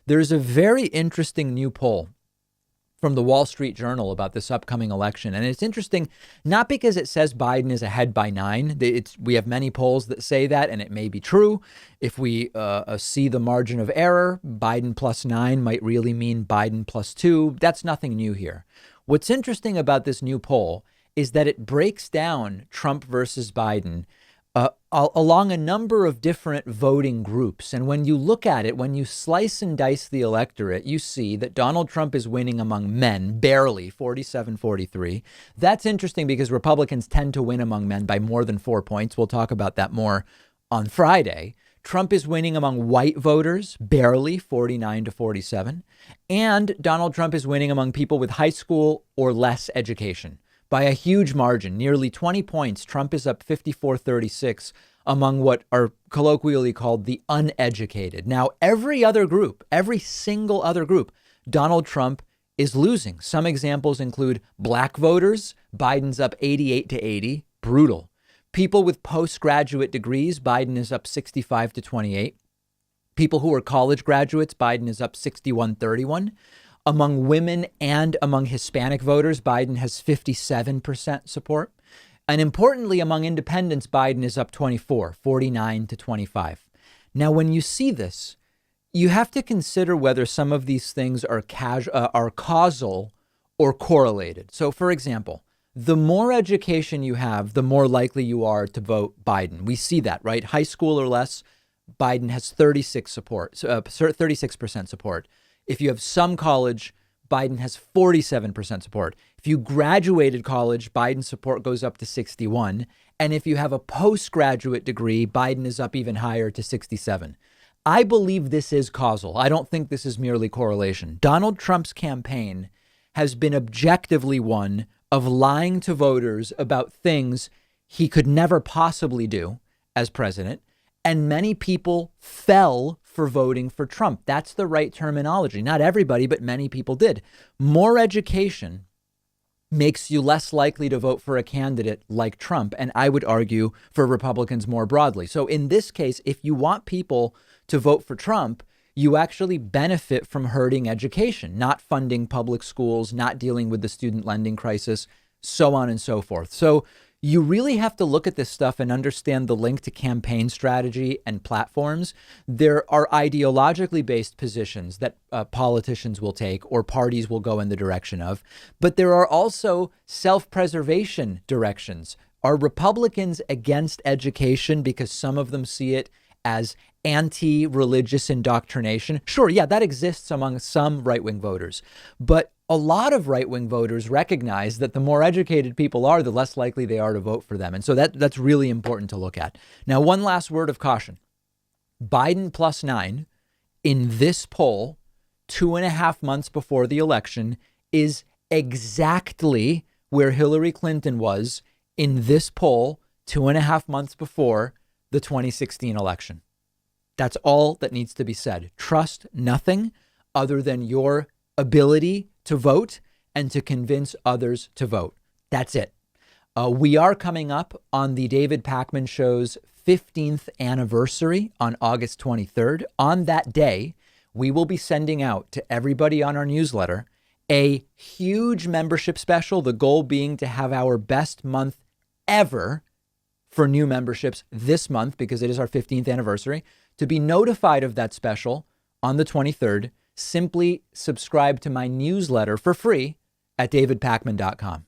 There's a very interesting new poll from the Wall Street Journal about this upcoming election. And it's interesting, not because it says Biden is ahead by 9. We have many polls that say that, and it may be true. If we see the margin of error, Biden plus 9 might really mean Biden plus 2. That's nothing new here. What's interesting about this new poll is that it breaks down Trump versus Biden along a number of different voting groups. And when you look at it, when you slice and dice the electorate, you see that Donald Trump is winning among men, barely 47-43. That's interesting because Republicans tend to win among men by more than 4 points. We'll talk about that more on Friday. Trump is winning among white voters, barely 49-47. And Donald Trump is winning among people with high school or less education. By a huge margin, nearly 20 points, Trump is up 54-36 among what are colloquially called the uneducated. Now, every single other group, Donald Trump is losing. Some examples include black voters. Biden's up 88-80, brutal. People with postgraduate degrees, Biden is up 65-28. People who are college graduates, Biden is up 61-31. Among women and among Hispanic voters, Biden has 57% support. And importantly, among independents, Biden is up 49-25. Now, when you see this, you have to consider whether some of these things are causal or correlated. So, for example, the more education you have, the more likely you are to vote Biden. We see that, right? High school or less, Biden has 36% support. If you have some college, Biden has 47% support. If you graduated college, Biden's support goes up to 61. And if you have a postgraduate degree, Biden is up even higher to 67. I believe this is causal. I don't think this is merely correlation. Donald Trump's campaign has been objectively one of lying to voters about things he could never possibly do as president. And many people fell for voting for Trump. That's the right terminology. Not everybody, but many people did. More education makes you less likely to vote for a candidate like Trump. And I would argue for Republicans more broadly. So in this case, if you want people to vote for Trump, you actually benefit from hurting education, not funding public schools, not dealing with the student lending crisis, so on and so forth. So you really have to look at this stuff and understand the link to campaign strategy and platforms. There are ideologically based positions that politicians will take or parties will go in the direction of. But there are also self-preservation directions. Are Republicans against education because some of them see it as anti-religious indoctrination? Sure, yeah, that exists among some right-wing voters. But a lot of right-wing voters recognize that the more educated people are, the less likely they are to vote for them. And so that's really important to look at. Now, one last word of caution. Biden plus 9 in this poll, 2.5 months before the election, is exactly where Hillary Clinton was in this poll 2.5 months before the 2016 election. That's all that needs to be said. Trust nothing other than your ability to vote and to convince others to vote. That's it. We are coming up on the David Pakman Show's 15th anniversary on August 23rd. On that day, we will be sending out to everybody on our newsletter a huge membership special, the goal being to have our best month ever for new memberships this month because it is our 15th anniversary. To be notified of that special on the 23rd, simply subscribe to my newsletter for free at davidpakman.com.